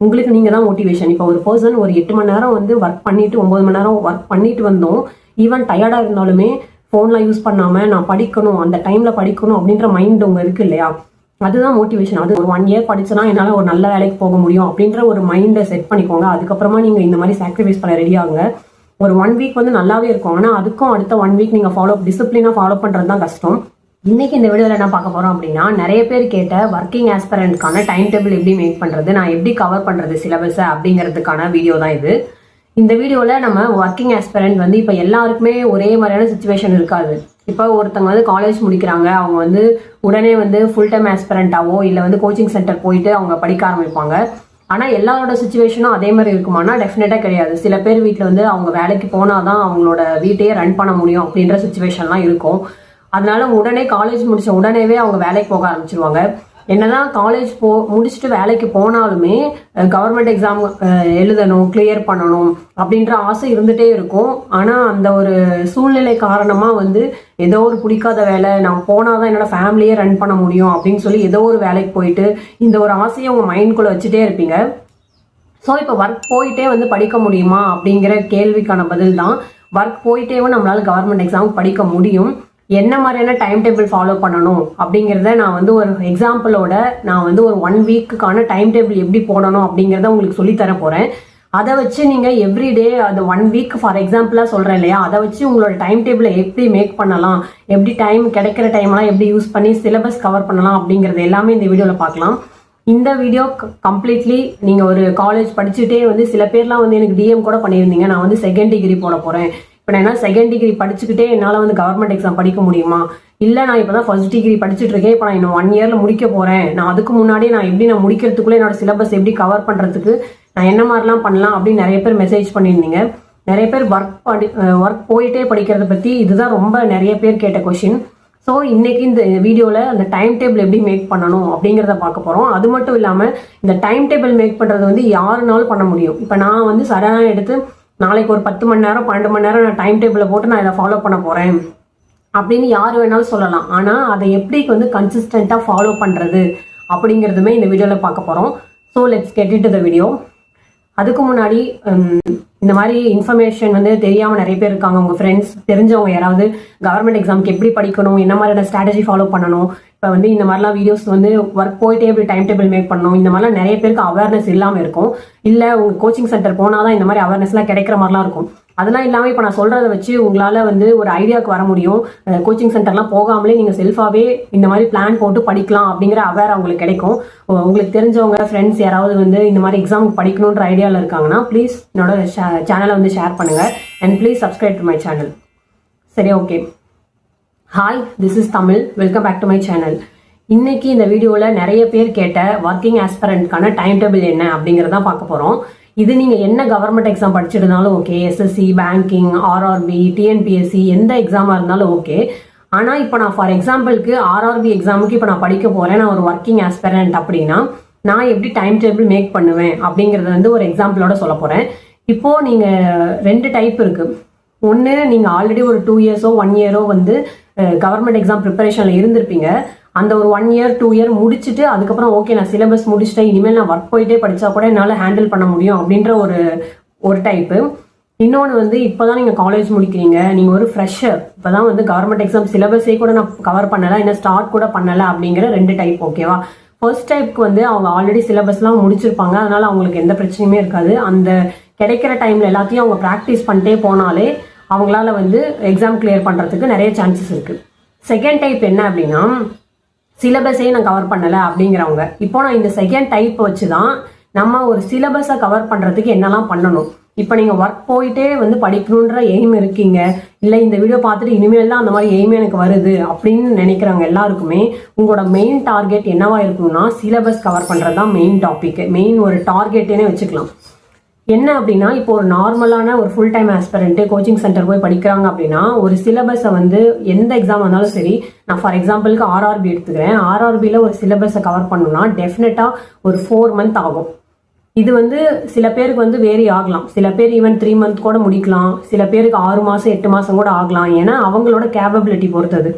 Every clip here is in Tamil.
உங்களுக்கு நீங்கள் தான் மோட்டிவேஷன். இப்போ ஒரு பர்சன் ஒரு 8 மணி நேரம் வந்து ஒர்க் பண்ணிட்டு 9 மணி நேரம் ஒர்க் பண்ணிட்டு வந்தோம், ஈவன் டயர்டாக இருந்தாலுமே ஃபோன்லாம் யூஸ் பண்ணாமல் நான் படிக்கணும், அந்த டைமில் படிக்கணும் அப்படின்ற மைண்ட் உங்க இருக்கு இல்லையா, அதுதான் மோட்டிவேஷன். அது ஒரு 1 இயர் படிச்சனா என்னால் ஒரு நல்ல வேலைக்கு போக முடியும் அப்படின்ற ஒரு மைண்டை செட் பண்ணிக்கோங்க. அதுக்கப்புறமா நீங்கள் இந்த மாதிரி சாக்ரிஃபைஸ் பண்ண ரெடி ஆகுங்க. ஒரு 1 வீக் வந்து நல்லாவே இருக்கும், ஆனால் அதுக்கும் அடுத்த 1 வீக் நீங்கள் டிசிப்ளினாக ஃபாலோ பண்ணுறது தான் கஷ்டம். இன்னைக்கு இந்த வீடியோவில் என்ன பார்க்க போகிறோம் அப்படின்னா, நிறைய பேர் கேட்ட ஒர்க்கிங் ஆஸ்பிரண்ட்கான டைம் டேபிள் எப்படி மேக் பண்ணுறது, நான் எப்படி கவர் பண்ணுறது சிலபஸை அப்படிங்கிறதுக்கான வீடியோ தான் இது. இந்த வீடியோவில் நம்ம ஒர்க்கிங் ஆஸ்பிரண்ட் வந்து இப்போ எல்லாருக்குமே ஒரே மாதிரியான சுச்சுவேஷன் இருக்காது. இப்போ ஒருத்தவங்க வந்து காலேஜ் முடிக்கிறாங்க, அவங்க வந்து உடனே வந்து ஃபுல் டைம் ஆஸ்பிரண்டாவோ இல்லை வந்து கோச்சிங் சென்டர் போயிட்டு அவங்க படிக்க ஆரம்பிப்பாங்க. ஆனால் எல்லாரோட சுச்சுவேஷனும் அதே மாதிரி இருக்குமானா டெஃபினட்டாக கிடையாது. சில பேர் வீட்டில் வந்து அவங்க வேலைக்கு போனால் தான் அவங்களோட வீட்டையே ரன் பண்ண முடியும் அப்படின்ற சுச்சுவேஷன்லாம் இருக்கும். அதனால உடனே காலேஜ் முடிச்ச உடனேவே அவங்க வேலைக்கு போக ஆரம்பிச்சிருவாங்க. என்னதான் காலேஜ் முடிச்சுட்டு வேலைக்கு போனாலுமே கவர்மெண்ட் எக்ஸாம் எழுதணும், கிளியர் பண்ணணும் அப்படின்ற ஆசை இருந்துகிட்டே இருக்கும். ஆனால் அந்த ஒரு சூழ்நிலை காரணமாக வந்து ஏதோ ஒரு பிடிக்காத வேலை, நான் போனால் தான் என்னோட ஃபேமிலியே ரன் பண்ண முடியும் அப்படின்னு சொல்லி ஏதோ ஒரு வேலைக்கு போயிட்டு இந்த ஒரு ஆசையை உங்கள் மைண்ட்குள்ளே வச்சுட்டே இருப்பீங்க. ஸோ இப்போ ஒர்க் போயிட்டே வந்து படிக்க முடியுமா அப்படிங்கிற கேள்விக்கான பதில் தான், ஒர்க் போயிட்டேவும் நம்மளால கவர்மெண்ட் எக்ஸாம் படிக்க முடியும். என்ன மாதிரியான டைம் டேபிள் ஃபாலோ பண்ணணும் அப்படிங்கிறத நான் வந்து ஒரு எக்ஸாம்பிளோட நான் வந்து ஒரு 1 வீக்குக்கான டைம் டேபிள் எப்படி போடணும் அப்படிங்கிறத உங்களுக்கு சொல்லித்தர போகிறேன். அதை வச்சு நீங்கள் எவ்ரிடே அது 1 வீக் ஃபார் எக்ஸாம்பிளாக சொல்கிறேன் இல்லையா, அதை வச்சு உங்களோட டைம் டேபிளை எப்படி மேக் பண்ணலாம், எப்படி டைம் கிடைக்கிற டைம்லாம் எப்படி யூஸ் பண்ணி சிலபஸ் கவர் பண்ணலாம் அப்படிங்கிறது எல்லாமே இந்த வீடியோவில் பார்க்கலாம். இந்த வீடியோ கம்ப்ளீட்லி நீங்கள் ஒரு காலேஜ் படிச்சுட்டே வந்து சில பேர்லாம் வந்து எனக்கு டிஎம் கூட பண்ணியிருந்தீங்க, நான் வந்து 2nd டிகிரி போட போகிறேன், இப்போ நான் 2nd டிகிரி படிச்சுக்கிட்டே என்னால் வந்து கவர்மெண்ட் எக்ஸாம் படிக்க முடியுமா, இல்லை நான் இப்போ தான் 1st டிகிரி படிச்சுட்டு இருக்கேன், இப்போ நான் இன்னும் 1 இயரில் முடிக்க போகிறேன், நான் அதுக்கு முன்னாடி நான் எப்படி நான் முடிக்கிறதுக்குள்ளே என்னோட சிலபஸ் எப்படி கவர் பண்ணுறதுக்கு நான் என்ன மாதிரிலாம் பண்ணலாம் அப்படின்னு நிறைய பேர் மெசேஜ் பண்ணியிருந்தீங்க. நிறைய பேர் ஒர்க் போயிட்டே படிக்கிறத பற்றி இதுதான் ரொம்ப நிறைய பேர் கேட்ட கொஷின். ஸோ இன்னைக்கு இந்த வீடியோவில் அந்த டைம் டேபிள் எப்படி மேக் பண்ணணும் அப்படிங்கிறத பார்க்க போகிறோம். அது மட்டும் இல்லாமல் இந்த டைம் டேபிள் மேக் பண்ணுறது வந்து யாருனாலும் பண்ண முடியும். இப்போ நான் வந்து சடனாக எடுத்து நாளைக்கு ஒரு 10 மணி நேரம் 12 மணி நேரம் நான் டைம் டேபிளை போட்டு நான் இதை ஃபாலோ பண்ண போகிறேன் அப்படின்னு யார் வேணாலும் சொல்லலாம். ஆனால் அதை எப்படி வந்து கன்சிஸ்டண்ட்டாக ஃபாலோ பண்ணுறது அப்படிங்கிறதுமே இந்த வீடியோவில் பார்க்க போகிறோம். So let's get into the video. அதுக்கு முன்னாடி இந்த மாதிரி இன்ஃபர்மேஷன் வந்து தெரியாமல் நிறைய பேர் இருக்காங்க. உங்கள் ஃப்ரெண்ட்ஸ் தெரிஞ்சவங்க யாராவது கவர்மெண்ட் எக்ஸாமுக்கு எப்படி படிக்கணும், என்ன மாதிரியான ஸ்ட்ராட்டஜி ஃபாலோ பண்ணணும், இப்போ வந்து இந்த மாதிரிலாம் வீடியோஸ் வந்து ஒர்க் போயிட்டே எப்படி டைம் டேபிள் மேக் பண்ணணும், இந்த மாதிரிலாம் நிறைய பேருக்கு அவேர்னஸ் இல்லாமல் இருக்கும். இல்லை உங்கள் கோச்சிங் சென்டர் போனால் தான் இந்த மாதிரி அவேர்னஸ்லாம் கிடைக்கிற மாதிரிலாம் இருக்கும். அதெல்லாம் இல்லாமல் இப்போ நான் சொல்கிறத வச்சு உங்களால் வந்து ஒரு ஐடியாவுக்கு வர முடியும். கோச்சிங் சென்டர்லாம் போகாமலே நீங்கள் செல்ஃபாகவே இந்த மாதிரி பிளான் போட்டு படிக்கலாம் அப்படிங்கிற அவேர் அவங்களுக்கு கிடைக்கும். உங்களுக்கு தெரிஞ்சவங்க ஃப்ரெண்ட்ஸ் யாராவது வந்து இந்த மாதிரி எக்ஸாமுக்கு படிக்கணுன்ற ஐடியாவில் இருக்காங்கன்னா ப்ளீஸ் என்னோட சேனலை வந்து ஷேர் பண்ணுங்கள் and please subscribe to my channel. சரி, okay. Hi, this is Tamil. Welcome back to my channel. இன்னைக்கு இந்த வீடியோவில் நிறைய பேர் கேட்ட ஒர்க்கிங் ஆஸ்பிரண்ட்கான டைம் டேபிள் என்ன அப்படிங்கிறதான் பார்க்க போகிறோம். இது நீங்கள் என்ன கவர்மெண்ட் எக்ஸாம் படிச்சிருந்தாலும் okay, SSC, banking, RRB, TNPSC எந்த எக்ஸாமாக இருந்தாலும் ஓகே. ஆனால் இப்போ நான் ஃபார் எக்ஸாம்பிளுக்கு ஆர்ஆர்பி எக்ஸாமுக்கு இப்போ நான் படிக்க போகிறேன், நான் ஒரு ஒர்க்கிங் ஆஸ்பிரண்ட் அப்படின்னா நான் எப்படி டைம் டேபிள் மேக் பண்ணுவேன் அப்படிங்கிறத வந்து ஒரு எக்ஸாம்பிளோட சொல்ல போகிறேன். இப்போது நீங்கள் 2 டைப் இருக்குது. ஒன்று, நீங்கள் ஆல்ரெடி ஒரு 2 இயர்ஸோ 1 இயரோ வந்து கவர்மெண்ட் எக்ஸாம் ப்ரிப்பரேஷனில் இருந்திருப்பீங்க. அந்த ஒரு 1 இயர் 2 இயர் முடிச்சுட்டு அதுக்கப்புறம் ஓகே நான் சிலபஸ் முடிச்சுட்டேன், இனிமேல் நான் ஒர்க் போயிட்டே படித்தா கூட என்னால் ஹேண்டில் பண்ண முடியும் அப்படின்ற ஒரு டைப்பு. இன்னொன்று வந்து இப்போ தான் நீங்கள் காலேஜ் முடிக்கிறீங்க, நீங்கள் ஒரு ஃப்ரெஷர், இப்போ தான் வந்து கவர்மெண்ட் எக்ஸாம் சிலபஸே கூட நான் கவர் பண்ணலை, இன்னும் ஸ்டார்ட் கூட பண்ணலை அப்படிங்கிற 2 டைப். ஓகேவா? ஃபர்ஸ்ட் டைப்புக்கு வந்து அவங்க ஆல்ரெடி சிலபஸ்லாம் முடிச்சிருப்பாங்க, அதனால அவங்களுக்கு எந்த பிரச்சனையுமே இருக்காது. அந்த கிடைக்கிற டைமில் எல்லாத்தையும் அவங்க ப்ராக்டிஸ் பண்ணிட்டே போனாலே அவங்களால வந்து எக்ஸாம் கிளியர் பண்ணுறதுக்கு நிறைய சான்சஸ் இருக்குது. செகண்ட் டைப் என்ன அப்படின்னா, சிலபஸே நான் கவர் பண்ணலை அப்படிங்கிறவங்க. இப்போ நான் இந்த செகண்ட் டைப் வச்சு தான் நம்ம ஒரு சிலபஸை கவர் பண்ணுறதுக்கு என்னெல்லாம் பண்ணணும். இப்போ நீங்கள் ஒர்க் போயிட்டே வந்து படிக்கணுன்ற எய்ம் இருக்கீங்க, இல்லை இந்த வீடியோ பார்த்துட்டு இனிமேல் தான் அந்த மாதிரி எய்ம் எனக்கு வருது அப்படின்னு நினைக்கிறவங்க எல்லாருக்குமே உங்களோட மெயின் டார்கெட் என்னவா இருக்கணும்னா சிலபஸ் கவர் பண்ணுறது தான் மெயின் டாபிக், மெயின் ஒரு டார்கெட்டே வச்சுக்கலாம். என்ன அப்படின்னா, இப்போ ஒரு நார்மலான ஒரு full time aspirant coaching centre போய் படிக்கிறாங்க அப்படின்னா ஒரு சிலபஸை வந்து எந்த எக்ஸாம் வந்தாலும் சரி, நான் ஃபார் எக்ஸாம்பிளுக்கு ஆர்ஆர்பி எடுத்துக்கிறேன், ஆர்ஆர்பியில் ஒரு சிலபஸை கவர் பண்ணணும்னா டெஃபினட்டாக ஒரு 4 மந்த் ஆகும். இது வந்து சில பேருக்கு வந்து வேரி ஆகலாம், சில பேர் ஈவன் 3 மந்த் கூட முடிக்கலாம், சில பேருக்கு 6 மாதம் 8 மாதம் கூட ஆகலாம். ஏன்னா அவங்களோட கேப்பபிலிட்டி பொறுத்தது,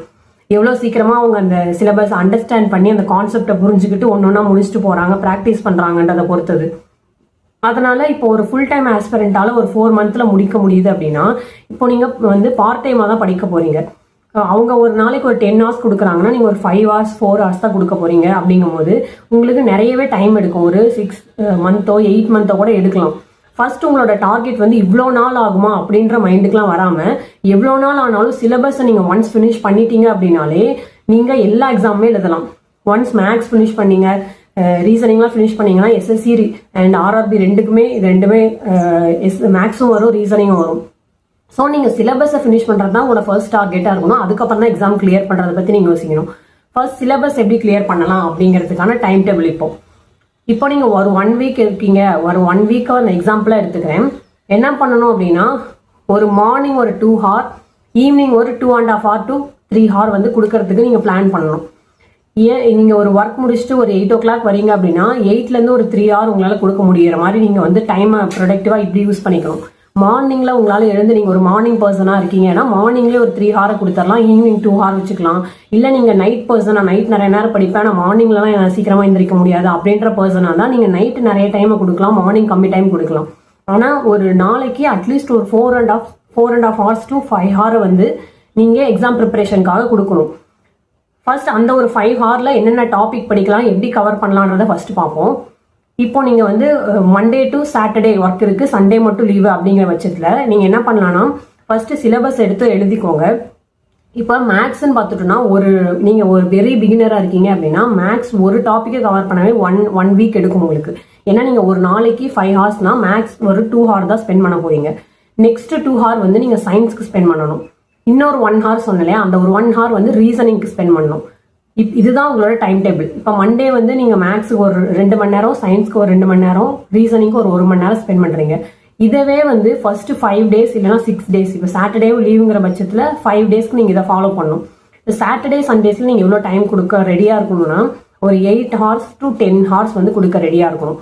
எவ்வளோ சீக்கிரமாக அவங்க அந்த சிலபஸ் அண்டர்ஸ்டாண்ட் பண்ணி அந்த கான்செப்டை புரிஞ்சுக்கிட்டு ஒன்று ஒன்றா முடிச்சுட்டு போகிறாங்க, ப்ராக்டிஸ் பண்ணுறாங்கன்றதை பொறுத்தது. அதனால இப்போ ஒரு ஃபுல் டைம் ஆஸ்பிரண்டால ஒரு 4 மந்த்ல முடிக்க முடியுது அப்படின்னா இப்போ நீங்க வந்து பார்ட் டைமா தான் படிக்க போறீங்க. அவங்க ஒரு நாளைக்கு ஒரு 10 hours கொடுக்குறாங்கன்னா நீங்க ஒரு 5 hours 4 hours தான் கொடுக்க போறீங்க. அப்படிங்கும் போது உங்களுக்கு நிறையவே டைம் எடுக்கும். ஒரு 6 monthோ 8 monthோ கூட எடுக்கலாம். ஃபர்ஸ்ட் உங்களோட டார்கெட் வந்து இவ்வளோ நாள் ஆகுமா அப்படின்ற மைண்டுக்குலாம் வராம எவ்வளோ நாள் ஆனாலும் சிலபஸை நீங்க ஒன்ஸ் ஃபினிஷ் பண்ணிட்டீங்க அப்படின்னாலே நீங்க எல்லா எக்ஸாமுமே எழுதலாம். ஒன்ஸ் மேக்ஸ் ஃபினிஷ் பண்ணீங்க, ரீசனிங்லாம் ஃபினிஷ் பண்ணீங்கன்னா எஸ்எஸ்சி அண்ட் ஆர்ஆர்பி ரெண்டுமே மேக்ஸும் வரும், ரீசனிங்கும் வரும். ஸோ நீங்கள் சிலபஸை ஃபினிஷ் பண்ணுறது தான் உங்களோட ஃபர்ஸ்ட் டார்கெட்டாக இருக்கணும். அதுக்கப்புறம் தான் எக்ஸாம் கிளியர் பண்ணுறதை பற்றி நீங்கள் யோசிக்கணும். ஃபர்ஸ்ட் சிலபஸ் எப்படி கிளியர் பண்ணலாம் அப்படிங்கிறதுக்கான டைம் டேபிள் இப்போ நீங்கள் ஒரு 1 week இருக்கீங்க, ஒரு 1 week அந்த எக்ஸாம்பிளாக எடுத்துக்கிறேன். என்ன பண்ணணும் அப்படின்னா ஒரு மார்னிங் ஒரு 2 hour, ஈவினிங் ஒரு 2.5 hour to 3 hour வந்து கொடுக்கறதுக்கு நீங்கள் பிளான் பண்ணணும். ஏன் நீங்கள் ஒரு ஒர்க் முடிச்சுட்டு ஒரு 8 o'clock வரீங்க அப்படின்னா 8லேருந்து ஒரு 3 hour உங்களால் கொடுக்க முடியிற மாதிரி நீங்கள் வந்து டைமை ப்ரொடக்டிவாக இப்படி யூஸ் பண்ணிக்கணும். மார்னிங்கில் உங்களால் எழுந்து நீங்கள் ஒரு மார்னிங் பர்சனாக இருக்கீங்கன்னா மார்னிங்லேயே ஒரு 3 hour கொடுத்துடலாம், ஈவினிங் 2 hour வச்சுக்கலாம். இல்லை நீங்கள் நைட் பர்சனாக நைட் நிறைய நேரம் படிப்பேன், நான் மார்னிங்லலாம் எனக்கு சீக்கிரமாக எந்திரிக்க முடியாது அப்படின்ற பர்சனாக தான் நீங்கள் நைட்டு நிறைய டைமை கொடுக்கலாம், மார்னிங் கம்மி டைம் கொடுக்கலாம். ஆனால் ஒரு நாளைக்கு அட்லீஸ்ட் ஒரு 4.5 hours to 5 hour வந்து நீங்கள் எக்ஸாம் ப்ரிப்பரேஷனுக்காக கொடுக்கணும். ஃபர்ஸ்ட் அந்த ஒரு 5 hourல என்னென்ன டாபிக் படிக்கலாம், எப்படி கவர் பண்ணலான்றதை ஃபர்ஸ்ட் பார்ப்போம். இப்போ நீங்கள் வந்து மண்டே டு சாட்டர்டே ஒர்க் இருக்கு, சண்டே மட்டும் லீவு அப்படிங்கிற பட்சத்தில் நீங்கள் என்ன பண்ணலாம்னா ஃபர்ஸ்ட் சிலபஸ் எடுத்து எழுதிக்கோங்க. இப்போ மேக்ஸ்ன்னு பார்த்துட்டோம்னா நீங்கள் ஒரு வெரி பிகினராக இருக்கீங்க அப்படின்னா மேக்ஸ் ஒரு டாப்பிக்கை கவர் பண்ணவே ஒன் வீக் எடுக்கும் உங்களுக்கு. ஏன்னா நீங்கள் ஒரு நாளைக்கு 5 hoursனா மேக்ஸ் ஒரு 2 hour தான் ஸ்பெண்ட் பண்ண போறீங்க. நெக்ஸ்ட் 2 hour வந்து நீங்கள் சயின்ஸ்க்கு ஸ்பெண்ட் பண்ணணும். இன்னொரு 1 hour சொன்னலையா, அந்த ஒரு 1 hour வந்து ரீசனிங்க்கு ஸ்பெண்ட் பண்ணணும். இதுதான் உங்களோட டைம் டேபிள். இப்போ மண்டே வந்து நீங்கள் மேக்ஸுக்கு ஒரு 2 மணி நேரம், சயின்ஸ்க்கு ஒரு 2 மணி நேரம், ரீசனிங்க்கு ஒரு 1 மணி நேரம் ஸ்பெண்ட் பண்ணுறீங்க. இதவே வந்து ஃபர்ஸ்ட் 5 days இல்லைனா 6 days, இப்போ சாட்டர்டேவும் லீவுங்கிற பட்சத்தில் 5 daysக்கு நீங்கள் இதை ஃபாலோ பண்ணணும். இப்போ சாட்டர்டே சண்டேஸில் நீங்கள் எவ்வளோ டைம் கொடுக்க ரெடியாக இருக்கணும்னா ஒரு 8 hours to 10 hours வந்து கொடுக்க ரெடியாக இருக்கணும்.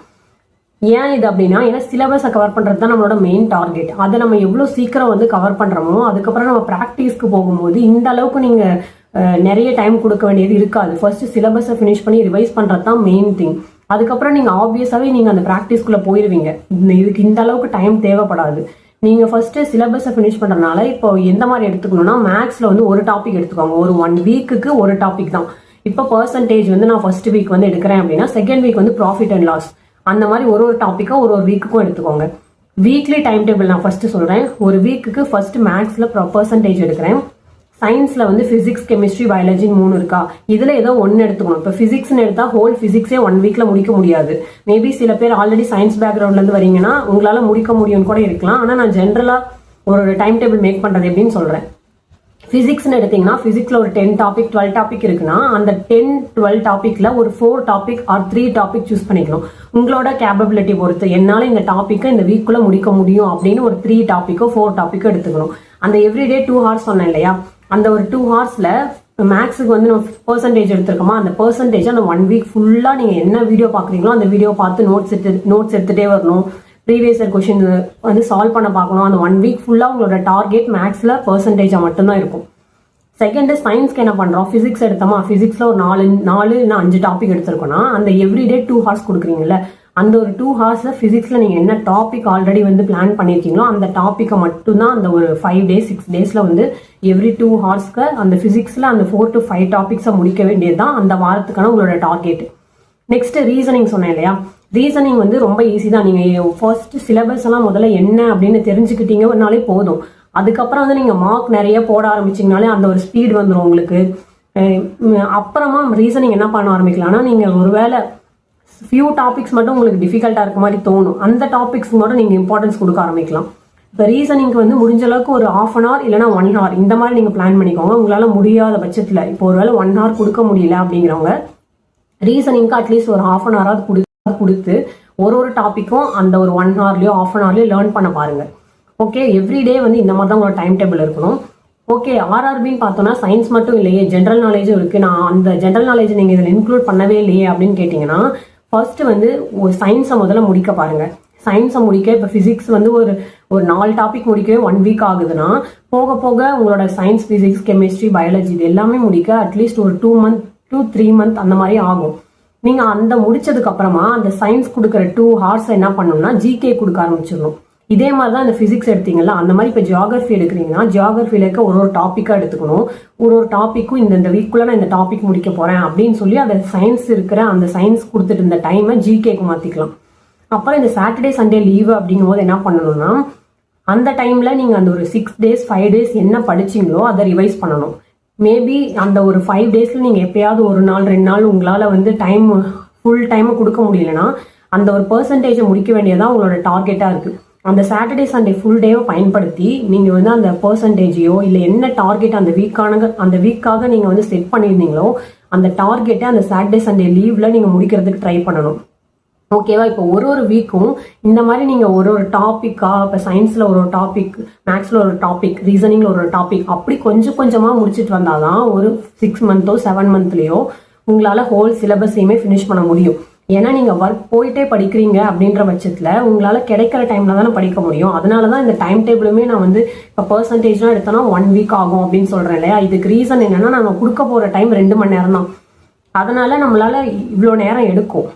ஏன் இது அப்படின்னா, ஏன்னா சிலபஸை கவர் பண்ணுறது தான் நம்மளோட மெயின் டார்கெட். அதை நம்ம எவ்வளோ சீக்கிரம் வந்து கவர் பண்ணுறோமோ அதுக்கப்புறம் நம்ம ப்ராக்டிஸ்க்கு போகும்போது இந்த அளவுக்கு நீங்கள் நிறைய டைம் கொடுக்க வேண்டியது இருக்காது. ஃபர்ஸ்ட் சிலபஸை ஃபினிஷ் பண்ணி ரிவைஸ் பண்ணுறது தான் மெயின் திங். அதுக்கப்புறம் நீங்கள் ஆப்வியஸாகவே நீங்கள் அந்த ப்ராக்டிஸ்குள்ளே போயிடுவீங்க. இதுக்கு இந்த அளவுக்கு டைம் தேவைப்படாது. நீங்கள் ஃபர்ஸ்ட் சிலபஸை ஃபினிஷ் பண்ணுறதுனால இப்போ எந்த மாதிரி எடுத்துக்கணும்னா மேக்ஸில் வந்து ஒரு டாபிக் எடுத்துக்கோங்க. ஒரு 1 weekக்கு ஒரு டாபிக் தான். இப்போ பர்சன்டேஜ் வந்து நான் ஃபர்ஸ்ட் வீக் வந்து எடுக்கிறேன் அப்படின்னா செகண்ட் வீக் வந்து ப்ராஃபிட் அண்ட் லாஸ், அந்த மாதிரி ஒரு டாப்பிக்காக ஒரு வீக்குக்கும் எடுத்துக்கோங்க. வீக்லி டைம் டேபிள் நான் ஃபர்ஸ்ட் சொல்கிறேன். ஒரு வீக்குக்கு ஃபர்ஸ்ட் மேக்ஸில் பர்சன்டேஜ் எடுக்கிறேன். சயின்ஸில் வந்து ஃபிசிக்ஸ், கெமிஸ்ட்ரி, பயாலஜி 3 இருக்கா, இதில் ஏதோ 1 எடுத்துக்கணும். இப்போ ஃபிசிக்ஸ்னு எடுத்தால் ஹோல் ஃபிசிக்ஸே 1 weekல முடிக்க முடியாது. மேபி சில பேர் ஆல்ரெடி சயின்ஸ் பேக்ரவுண்ட்லேருந்து வரீங்கன்னா உங்களால் முடிக்க முடியும்னு கூட இருக்கலாம். ஆனால் நான் ஜென்ரலாக ஒரு டைம் டேபிள் மேக் பண்ணுறது எப்படின்னு சொல்கிறேன். ஃபிசிக்ஸ்னு எடுத்தீங்கன்னா ஃபிசிக்ஸில் ஒரு 10 டாபிக் 12 டாபிக் இருக்குன்னா அந்த 10-12 டாப்பிக்கில் ஒரு 4 டாபிக் ஆர் 3 டாபிக் சூஸ் பண்ணிக்கணும். உங்களோட கேப்பபிலிட்டி பொறுத்து என்னால் இந்த டாப்பிக்கை இந்த வீக்குள்ளே முடிக்க முடியும் அப்படின்னு ஒரு 3 டாப்பிக்கோ 4 டாப்பிக்கோ எடுத்துக்கணும். அந்த எவ்ரிடே 2 hours சொன்னேன் இல்லையா, அந்த ஒரு 2 hoursல மேக்ஸுக்கு வந்து நம்ம பர்சன்டேஜ் எடுத்துருக்கோமா, அந்த பர்சன்டேஜ் அந்த 1 week ஃபுல்லாக நீங்கள் என்ன வீடியோ பார்க்குறீங்களோ அந்த வீடியோ பார்த்து நோட்ஸ் எடுத்துகிட்டே வரணும். ப்ரீவியஸ் இயர் கொஷின் வந்து சால்வ் பண்ண பார்க்கணும். அந்த 1 week ஃபுல்லாக உங்களோட டார்கெட் மேக்ஸில் பர்சன்டேஜாக மட்டும்தான் இருக்கும். செகண்ட் சயின்ஸ்க்கு என்ன பண்ணுறோம், ஃபிசிக்ஸ் எடுத்தோமா, ஃபிசிக்ஸில் ஒரு 4 இல்லைனா 5 டாபிக் எடுத்திருக்கோம்னா அந்த எவ்ரிடே 2 hours கொடுக்குறீங்கல்ல, அந்த ஒரு 2 hoursல ஃபிசிக்ஸில் நீங்கள் என்ன டாபிக் ஆல்ரெடி வந்து பிளான் பண்ணியிருக்கீங்களோ அந்த டாப்பிக்கை மட்டும்தான் அந்த ஒரு 5 days 6 daysல வந்து எவ்ரி 2 hoursக்கு அந்த ஃபிசிக்ஸில் அந்த 4 to 5 டாபிக்ஸை முடிக்க வேண்டியது தான் அந்த வாரத்துக்கான உங்களோட டார்கெட். நெக்ஸ்ட் ரீசனிங் சொன்னேன் இல்லையா, ரீசனிங் வந்து ரொம்ப ஈஸி தான். நீங்கள் ஃபர்ஸ்ட் சிலபஸ் எல்லாம் முதல்ல என்ன அப்படின்னு தெரிஞ்சுக்கிட்டீங்கனாலே போதும். அதுக்கப்புறம் வந்து நீங்கள் மார்க் நிறைய போட ஆரம்பிச்சிங்கனாலே அந்த ஒரு ஸ்பீட் வந்துடும் உங்களுக்கு. அப்புறமா ரீசனிங் என்ன பண்ண ஆரம்பிக்கலாம்னா, நீங்கள் ஒருவேளை ஃபியூ டாபிக்ஸ் மட்டும் உங்களுக்கு டிஃபிகல்ட்டாக இருக்க மாதிரி தோணும், அந்த டாபிக்ஸ்க்கு மட்டும் நீங்கள் இம்பார்ட்டன்ஸ் கொடுக்க ஆரம்பிக்கலாம். இப்போ ரீசனிங்க்கு வந்து முடிஞ்ச அளவுக்கு ஒரு 1/2 hour இல்லைனா 1 hour இந்த மாதிரி நீங்கள் பிளான் பண்ணிக்கோங்க. உங்களால் முடியாத பட்சத்தில் இப்போ ஒருவேளை 1 hour கொடுக்க முடியல அப்படிங்கிறவங்க ரீசனிங்க்கு அட்லீஸ்ட் ஒரு 1/2 hour கொடுத்து ஒரு டாப்பிக்கும் அந்த ஒரு 1 hourலையோ 1/2 hourலையோ லேர்ன் பண்ண பாருங்க. ஓகே, எவ்ரிடே வந்து இந்த மாதிரி தான் உங்களோட டைம் டேபிள் இருக்கணும். ஓகே, ஆர்ஆர்பின்னு பார்த்தோன்னா சயின்ஸ் மட்டும் இல்லையே, ஜென்ரல் நாலேஜும் இருக்குது. நான் அந்த ஜென்ரல் நாலேஜ் நீங்கள் இதில் இன்க்ளூட் பண்ணவே இல்லையே அப்படின்னு கேட்டிங்கன்னா, ஃபர்ஸ்ட் வந்து சயின்ஸை முதல்ல முடிக்க பாருங்க. சயின்ஸை முடிக்க இப்போ ஃபிசிக்ஸ் வந்து ஒரு 4 டாபிக் முடிக்கவே 1 week ஆகுதுன்னா, போக போக உங்களோட சயின்ஸ், ஃபிசிக்ஸ், கெமிஸ்ட்ரி, பயாலஜி இது எல்லாமே முடிக்க அட்லீஸ்ட் ஒரு 2 month to 3 month அந்த மாதிரி ஆகும். நீங்க அந்த முடிச்சதுக்கு அப்புறமா அந்த சயின்ஸ் கொடுக்குற 2 hours என்ன பண்ணணும்னா ஜிகே கொடுக்க ஆரம்பிச்சிடணும். இதே மாதிரி தான் இந்த பிசிக்ஸ் எடுத்தீங்கல்ல, அந்த மாதிரி இப்போ ஜியாகிரபி எடுக்கிறீங்கன்னா ஜியாகிரபில இருக்க ஒரு டாப்பிக்கா எடுத்துக்கணும். ஒரு டாப்பிக்கும் இந்த வீக்குள்ள நான் இந்த டாபிக் முடிக்க போறேன் அப்படின்னு சொல்லி அந்த சயின்ஸ் இருக்கிற அந்த சயின்ஸ் கொடுத்துட்டு இருந்த டைமை ஜிகேக்கு மாத்திக்கலாம். அப்புறம் இந்த சாட்டர்டே சண்டே லீவு அப்படிங்கும் போது என்ன பண்ணணும்னா அந்த டைம்ல நீங்க அந்த ஒரு 6 days 5 days என்ன படிச்சீங்களோ அதை ரிவைஸ் பண்ணணும். மேபி அந்த ஒரு 5 daysல நீங்க எப்பயாவது ஒரு நாள் 2 நாள் உங்களால வந்து ஃபுல் டைம் கொடுக்க முடியலன்னா அந்த ஒரு பெர்சன்டேஜை முடிக்க வேண்டியதான் உங்களோட டார்கெட்டா இருக்கு. அந்த சாட்டர்டே சண்டே ஃபுல் டேவை பயன்படுத்தி நீங்க வந்து அந்த பெர்சன்டேஜையோ இல்லை என்ன டார்கெட் அந்த வீக்காக நீங்க வந்து செட் பண்ணியிருந்தீங்களோ அந்த டார்கெட்டை அந்த சாட்டர்டே சண்டே லீவ்ல நீங்க முடிக்கிறதுக்கு ட்ரை பண்ணணும். ஓகேவா? இப்போ ஒரு வீக்கும் இந்த மாதிரி நீங்க ஒரு டாபிக்கா, இப்போ சயின்ஸ்ல ஒரு டாபிக், மேக்ஸ்ல ஒரு டாபிக், ரீசனிங்ல ஒரு டாபிக், அப்படி கொஞ்சம் கொஞ்சமா முடிச்சுட்டு வந்தாதான் ஒரு 6 monthோ 7 monthலயோ உங்களால ஹோல் சிலபஸையுமே ஃபினிஷ் பண்ண முடியும். ஏன்னா நீங்க ஒர்க் போயிட்டே படிக்கிறீங்க அப்படின்ற பட்சத்துல உங்களால கிடைக்கிற டைம்ல தானே படிக்க முடியும். அதனாலதான் இந்த டைம் டேபிளுமே நான் வந்து இப்போ பெர்சன்டேஜ்லாம் எடுத்தோம்னா 1 week ஆகும் அப்படின்னு சொல்றேன் இல்லையா. இதுக்கு ரீசன் என்னன்னா நாங்க கொடுக்க போற டைம் 2 மணி நேரம் தான். அதனால நம்மளால இவ்வளோ நேரம் எடுக்கும்.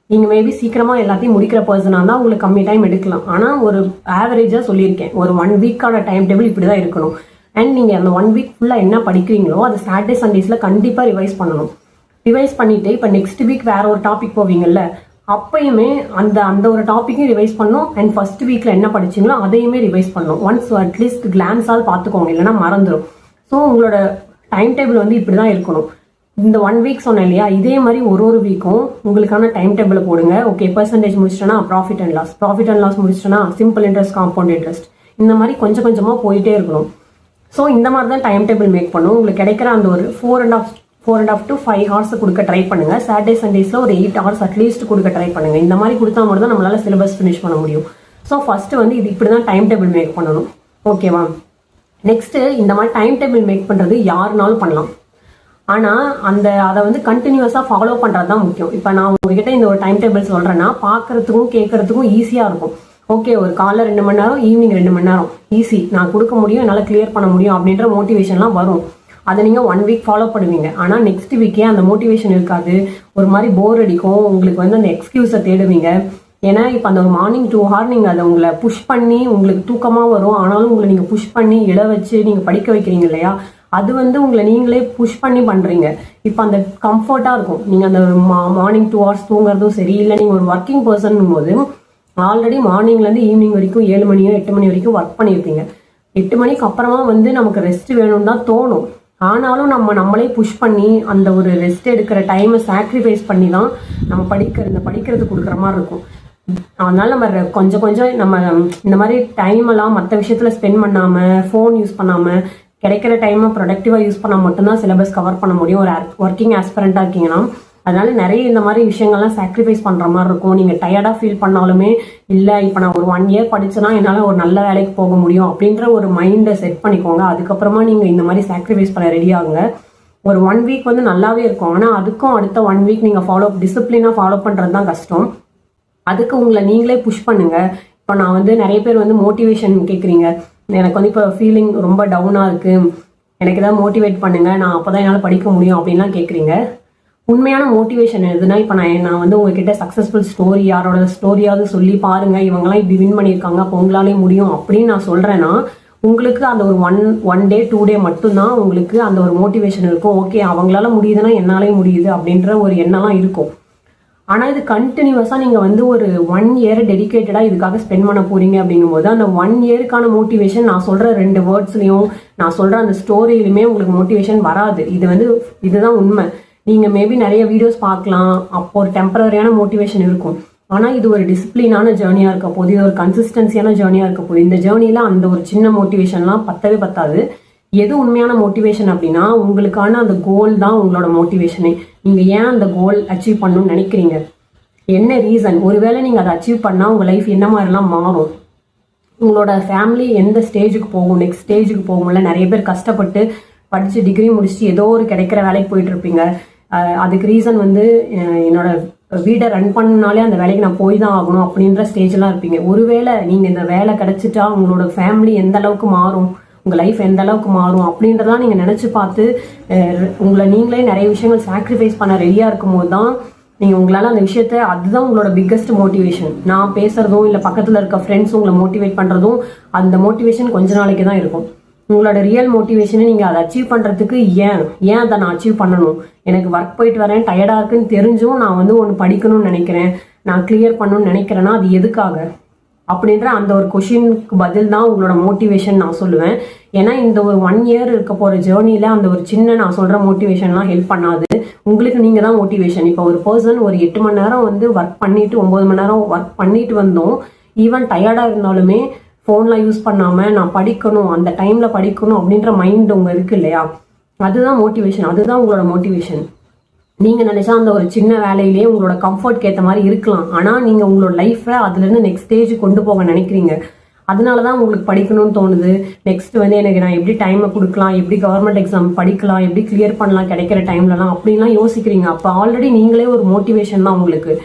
நீங்க மேபி சீக்கிரமா எல்லாத்தையும் முடிக்கிற பர்சனா தான் உங்களுக்கு கம்மி டைம் எடுக்கலாம். ஆனா ஒரு ஆவரேஜா சொல்லியிருக்கேன், ஒரு 1 weekக்கான டைம் டேபிள் இப்படிதான் இருக்கணும். அண்ட் நீங்க அந்த 1 week ஃபுல்லா என்ன படிக்கிறீங்களோ அது சாட்டர்டே சண்டேஸ்ல கண்டிப்பா ரிவைஸ் பண்ணணும். ரிவைஸ் பண்ணிட்டு இப்ப நெக்ஸ்ட் வீக் வேற ஒரு டாபிக் போவீங்கல்ல, அப்பயுமே அந்த ஒரு டாபிக்கையும் ரிவைஸ் பண்ணும். அண்ட் ஃபர்ஸ்ட் வீக்ல என்ன படிச்சீங்களோ அதையுமே ரிவைஸ் பண்ணும். ஒன்ஸ் அட்லீஸ்ட் கிளான்ஸால் பார்த்துக்கோங்க, இல்லைன்னா மறந்துடும். ஸோ உங்களோட டைம் டேபிள் வந்து இப்படிதான் இருக்கணும். இந்த 1 week சொன்னேன் இல்லையா, இதே மாதிரி ஒரு வீக்கும் உங்களுக்கான டைம் டேபிள் போடுங்க. ஓகே, பெர்சன்டேஜ் முடிச்சிட்டேன்னா ப்ராஃபிட் அண்ட் லாஸ் முடிச்சிட்டேன்னா சிம்பிள் இன்ட்ரெஸ்ட், காம்பவுண்ட் இன்ட்ரெஸ்ட், இந்த மாதிரி கொஞ்சம் கொஞ்சமா போயிட்டே இருக்கணும். ஸோ இந்த மாதிரி தான் டைம் டேபிள் மேக் பண்ணும். உங்களுக்கு கிடைக்கிற அந்த ஒரு 4.5 to 5 hours கொடுக்க ட்ரை பண்ணுங்க. சாட்டர்டே சண்டேஸ்ல ஒரு 8 hours அட்லீஸ்ட் கொடுக்க ட்ரை பண்ணுங்க. இந்த மாதிரி கொடுத்தா மட்டும் தான் நம்மளால சிலபஸ் ஃபினிஷ் பண்ண முடியும். ஸோ ஃபர்ஸ்ட் வந்து இது இப்படிதான் டைம் டேபிள் மேக் பண்ணணும். ஓகேவா? நெக்ஸ்ட் இந்த மாதிரி டைம் டேபிள் மேக் பண்றது யாருனாலும் பண்ணலாம். ஆனா அதை வந்து கண்டினியூஸா ஃபாலோ பண்றது தான் முக்கியம். இப்ப நான் உங்ககிட்ட இந்த ஒரு டைம் டேபிள் சொல்றேன்னா பாக்குறதுக்கும் கேட்கறதுக்கும் ஈஸியா இருக்கும். ஓகே, ஒரு காலைல 2 மணி நேரம், ஈவினிங் 2 மணி நேரம், ஈஸி, நான் கொடுக்க முடியும், என்னால கிளியர் பண்ண முடியும் அப்படின்ற மோட்டிவேஷன்லாம் வரும். அதை நீங்க 1 week ஃபாலோ பண்ணுவீங்க. ஆனா நெக்ஸ்ட் வீக்கே அந்த மோட்டிவேஷன் இருக்காது, ஒரு மாதிரி போர் அடிக்கும், உங்களுக்கு வந்து அந்த எக்ஸ்கியூஸை தேடுவீங்க. ஏன்னா இப்ப அந்த ஒரு மார்னிங் 2 hour நீங்க அதை உங்களை புஷ் பண்ணி, உங்களுக்கு தூக்கமா வரும், ஆனாலும் உங்களை நீங்க புஷ் பண்ணி இழ வச்சு நீங்க படிக்க வைக்கிறீங்க இல்லையா, அது வந்து உங்களை நீங்களே புஷ் பண்ணி பண்றீங்க. இப்ப அந்த கம்ஃபர்ட்டா இருக்கும். நீங்க அந்த மார்னிங் 2 hours தூங்குறதும் சரி, இல்லை நீங்க ஒரு ஒர்க்கிங் பர்சன் போது ஆல்ரெடி மார்னிங்ல இருந்து ஈவினிங் வரைக்கும் 7 மணியோ 8 மணி வரைக்கும் ஒர்க் பண்ணியிருப்பீங்க. 8 மணிக்கு அப்புறமா வந்து நமக்கு ரெஸ்ட் வேணும்னு தான் தோணும். ஆனாலும் நம்மளே புஷ் பண்ணி அந்த ஒரு ரெஸ்ட் எடுக்கிற டைமை சாக்ரிஃபைஸ் பண்ணி தான் நம்ம படிக்கிறது கொடுக்குற மாதிரி இருக்கும். அதனால நம்ம கொஞ்சம் நம்ம இந்த மாதிரி டைம் எல்லாம் மற்ற விஷயத்துல ஸ்பெண்ட் பண்ணாம, ஃபோன் யூஸ் பண்ணாம, கிடைக்கிற டைமை ப்ரொடக்டிவா யூஸ் பண்ணா மட்டும்தான் சிலபஸ் கவர் பண்ண முடியும். ஒரு ஒர்க்கிங் ஆஸ்பிரண்டா இருக்கீங்கன்னா அதனால நிறைய இந்த மாதிரி விஷயங்கள்லாம் சாக்ரிஃபைஸ் பண்ற மாதிரி இருக்கும். நீங்க டயர்டா ஃபீல் பண்ணாலுமே இல்லை இப்போ நான் ஒரு 1 year படிச்சேன்னா என்னால ஒரு நல்ல வேலைக்கு போக முடியும் அப்படின்ற ஒரு மைண்டை செட் பண்ணிக்கோங்க. அதுக்கப்புறமா நீங்க இந்த மாதிரி சாக்ரிஃபைஸ் பண்ண ரெடி ஆகுங்க. ஒரு 1 week வந்து நல்லாவே இருக்கும். ஆனா அதுக்கும் அடுத்த 1 week நீங்க டிசிப்ளினா ஃபாலோ பண்றது தான் கஷ்டம். அதுக்கு உங்களை நீங்களே புஷ் பண்ணுங்க. இப்போ நான் வந்து நிறைய பேர் வந்து மோட்டிவேஷன் கேட்குறீங்க, எனக்கு வந்து இப்போ ஃபீலிங் ரொம்ப டவுனா இருக்கு, எனக்கு ஏதாவது மோட்டிவேட் பண்ணுங்க, நான் அப்பதான் என்னால் படிக்க முடியும் அப்படின்லாம் கேட்குறீங்க. உண்மையான மோட்டிவேஷன் எதுனா, இப்போ நான் வந்து உங்ககிட்ட சக்ஸஸ்ஃபுல் ஸ்டோரி, யாரோட ஸ்டோரியாவது சொல்லி பாருங்க, இவங்கெல்லாம் இப்படி வின் பண்ணியிருக்காங்க, அப்போ உங்களாலே முடியும் அப்படின்னு நான் சொல்றேன்னா உங்களுக்கு அந்த ஒரு ஒன் டே 2 day மட்டும்தான் உங்களுக்கு அந்த ஒரு மோட்டிவேஷன் இருக்கும். ஓகே, அவங்களால முடியுதுன்னா என்னாலே முடியுது அப்படின்ற ஒரு எண்ணம்லாம் இருக்கும். ஆனா இது கண்டினியூஸா நீங்க வந்து ஒரு 1 year டெடிகேட்டடா இதுக்காக ஸ்பெண்ட் பண்ண போறீங்க அப்படிங்கும்போது அந்த 1 yearக்கான மோட்டிவேஷன் நான் சொல்ற 2 வேர்ட்ஸ்லயும் நான் சொல்ற அந்த ஸ்டோரியிலுமே உங்களுக்கு மோட்டிவேஷன் வராது. இதுதான் உண்மை. நீங்க மேபி நிறைய வீடியோஸ் பார்க்கலாம், அப்போ ஒரு டெம்பரரியான மோட்டிவேஷன் இருக்கும். ஆனா இது ஒரு டிசிப்ளினான ஜேர்னியா இருக்க போது, இது ஒரு கன்சிஸ்டன்சியான ஜேர்னியா இருக்க போது. இந்த ஜேர்னில அந்த ஒரு சின்ன மோட்டிவேஷன்லாம் பத்தவே பத்தாது. எது உண்மையான மோட்டிவேஷன் அப்படின்னா உங்களுக்கான அந்த கோல் தான் உங்களோட மோட்டிவேஷனே. நீங்க ஏன் அந்த கோல் அச்சீவ் பண்ணணும்னு நினைக்கிறீங்க, என்ன ரீசன், ஒருவேளை நீங்க அதை அச்சீவ் பண்ணா உங்க லைஃப் என்ன மாதிரிலாம் மாறும், உங்களோட ஃபேமிலி எந்த ஸ்டேஜுக்கு போகும், நெக்ஸ்ட் ஸ்டேஜுக்கு போகும்ல. நிறைய பேர் கஷ்டப்பட்டு படிச்சு டிகிரி முடிச்சுட்டு ஏதோ ஒரு கிடைக்கிற வேலைக்கு போயிட்டு இருப்பீங்க. அதுக்கு ரீசன் வந்து என்னோட வீடை ரன் பண்ணனாலே அந்த வேலைக்கு நான் போய் தான் ஆகணும் அப்படின்ற ஸ்டேஜ்லாம் இருப்பீங்க. ஒருவேளை நீங்க இந்த வேலை கிடைச்சிட்டா உங்களோட ஃபேமிலி எந்த அளவுக்கு மாறும், உங்க லைஃப் எந்த அளவுக்கு மாறும் அப்படின்றதான் நீங்க நினைச்சு பார்த்து உங்களை நீங்களே நிறைய விஷயங்கள் சாக்ரிஃபைஸ் பண்ண ரெடியா இருக்கும் போது தான் நீங்கள் உங்களால் அந்த விஷயத்த அதுதான் உங்களோட பிக்கஸ்ட் மோட்டிவேஷன். நான் பேசுகிறதும் இல்லை பக்கத்தில் இருக்க ஃப்ரெண்ட்ஸ் உங்களை மோட்டிவேட் பண்ணுறதும் அந்த மோட்டிவேஷன் கொஞ்ச நாளைக்கு தான் இருக்கும். உங்களோட ரியல் மோட்டிவேஷனை நீங்கள் அதை அச்சீவ் பண்ணுறதுக்கு ஏன் அதை நான் அச்சீவ் பண்ணணும், எனக்கு ஒர்க் போயிட்டு வரேன் டயர்டாக இருக்குன்னு தெரிஞ்சும் நான் வந்து ஒன்று படிக்கணும்னு நினைக்கிறேன், நான் கிளியர் பண்ணணும்னு நினைக்கிறேன்னா அது எதுக்காக அப்படின்ற அந்த ஒரு கொஷினுக்கு பதில் தான் உங்களோட மோட்டிவேஷன் நான் சொல்லுவேன். ஏன்னா இந்த ஒரு 1 year இருக்க போகிற ஜேர்னியில் அந்த ஒரு சின்ன நான் சொல்கிற மோட்டிவேஷன்லாம் ஹெல்ப் பண்ணாது. உங்களுக்கு நீங்கள் தான் மோட்டிவேஷன். இப்போ ஒரு பர்சன் ஒரு 8 மணி நேரம் வந்து ஒர்க் பண்ணிட்டு 9 மணி நேரம் ஒர்க் பண்ணிட்டு வந்தோம், ஈவன் டயர்டாக இருந்தாலுமே ஃபோன்லாம் யூஸ் பண்ணாமல் நான் படிக்கணும், அந்த டைமில் படிக்கணும் அப்படின்ற மைண்ட் உங்க இருக்கு இல்லையா, அதுதான் மோட்டிவேஷன். அதுதான் உங்களோட மோட்டிவேஷன். நீங்கள் நினைச்சா அந்த ஒரு சின்ன வேலையிலேயே உங்களோட கம்ஃபர்ட்க்கு ஏற்ற மாதிரி இருக்கலாம். ஆனால் நீங்கள் உங்களோட லைஃப்பை அதுலேருந்து நெக்ஸ்ட் ஸ்டேஜ் கொண்டு போக நினைக்கிறீங்க. அதனால தான் உங்களுக்கு படிக்கணும்னு தோணுது. நெக்ஸ்ட் வந்து எனக்கு நான் எப்படி டைமை கொடுக்கலாம், எப்படி கவர்மெண்ட் எக்ஸாம் படிக்கலாம், எப்படி கிளியர் பண்ணலாம் கிடைக்கிற டைம்லலாம் அப்படின்லாம் யோசிக்கிறீங்க. அப்போ ஆல்ரெடி நீங்களே ஒரு மோட்டிவேஷன் தான் உங்களுக்கு.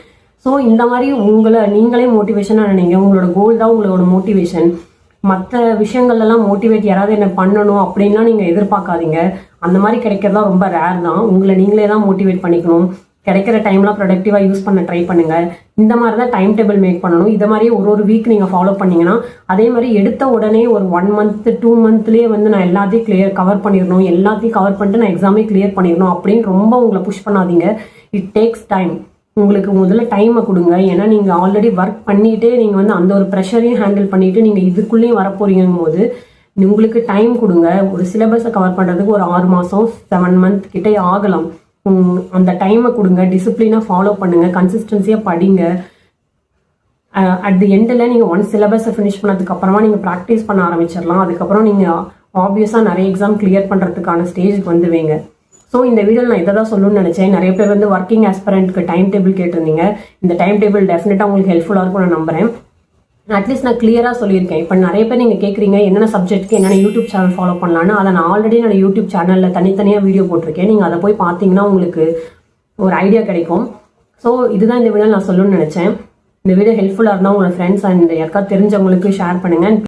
ஸோ இந்த மாதிரி உங்களை நீங்களே மோட்டிவேஷனாக நினைங்க. உங்களோட கோல் தான் உங்களோட மோட்டிவேஷன். மற்ற விஷயங்கள்லாம் மோட்டிவேட் யாராவது என்ன பண்ணணும் அப்படின்லாம் நீங்கள் எதிர்பார்க்காதீங்க. அந்த மாதிரி கிடைக்கிறதா ரொம்ப ரேர் தான். உங்களை நீங்களே தான் மோட்டிவேட் பண்ணிக்கணும். கிடைக்கிற டைம்லாம் ப்ரொடக்டிவாக யூஸ் பண்ண ட்ரை பண்ணுங்கள். இந்த மாதிரி தான் டைம் டேபிள் மேக் பண்ணணும். இதை மாதிரியே ஒரு வீக் நீங்கள் ஃபாலோ பண்ணிங்கன்னா அதே மாதிரி எடுத்த உடனே ஒரு 1 month 2 monthலேயே வந்து நான் எல்லாத்தையும் கவர் பண்ணிடணும், எல்லாத்தையும் கவர் பண்ணிட்டு நான் எக்ஸாமே கிளியர் பண்ணிடணும் அப்படின்னு ரொம்ப உங்களை புஷ் பண்ணாதீங்க. It takes time. உங்களுக்கு முதல்ல டைமை கொடுங்க. ஏன்னா நீங்கள் ஆல்ரெடி ஒர்க் பண்ணிகிட்டே நீங்கள் வந்து அந்த ஒரு ப்ரெஷரையும் ஹேண்டில் பண்ணிவிட்டு நீங்கள் இதுக்குள்ளேயும் வரப்போறீங்கும் போது உங்களுக்கு டைம் கொடுங்க. ஒரு சிலபஸை கவர் பண்ணுறதுக்கு ஒரு 6 மாதம் 7 month கிட்டே ஆகலாம். அந்த டைமை கொடுங்க. டிசிப்ளினாக ஃபாலோ பண்ணுங்கள். கன்சிஸ்டன்சியாக படிங்க. அட் தி எண்டில் நீங்கள் ஒன் சிலபஸை ஃபினிஷ் பண்ணதுக்கப்புறமா நீங்கள் ப்ராக்டிஸ் பண்ண ஆரம்பிச்சிடலாம். அதுக்கப்புறம் நீங்கள் ஆப்வியஸாக நிறைய எக்ஸாம் கிளியர் பண்ணுறதுக்கான ஸ்டேஜுக்கு வந்துவீங்க. ஸோ இந்த வீடியோவில் நான் இதை தான் சொல்லணும்னு நினச்சேன். நிறைய பேர் வந்து ஒர்க்கிங் ஆஸ்பிரண்ட்க்கு டைம் டேபிள் கேட்டிருந்தீங்க. இந்த டைம் டேபிள் டெஃபினட்டாக உங்களுக்கு ஹெல்ப்ஃபுல்லாக இருக்கும் நான் நம்புறேன். அட்லீஸ்ட் நான் கிளியராக சொல்லியிருக்கேன். இப்போ நிறைய பேர் நீங்கள் கேட்குறீங்க என்னென்ன சப்ஜெக்ட்க்கு என்னென்ன யூடியூப் சேனல் ஃபாலோ பண்ணலான்னு. அதை நான் ஆல்ரெடி என்னோட யூடியூப் சேனலில் தனித்தனியாக வீடியோ போட்டிருக்கேன். நீங்கள் அதை போய் பார்த்தீங்கன்னா உங்களுக்கு ஒரு ஐடியா கிடைக்கும். ஸோ இதுதான் இந்த வீடியோ நான் சொல்லணும்னு நினச்சேன். இந்த வீடியோ ஹெல்ப்ஃபுல்லாக இருந்தால் உங்களோட ஃப்ரெண்ட்ஸ் அண்ட் யாருக்காவது தெரிஞ்சவங்களுக்கு ஷேர் பண்ணுங்கள்.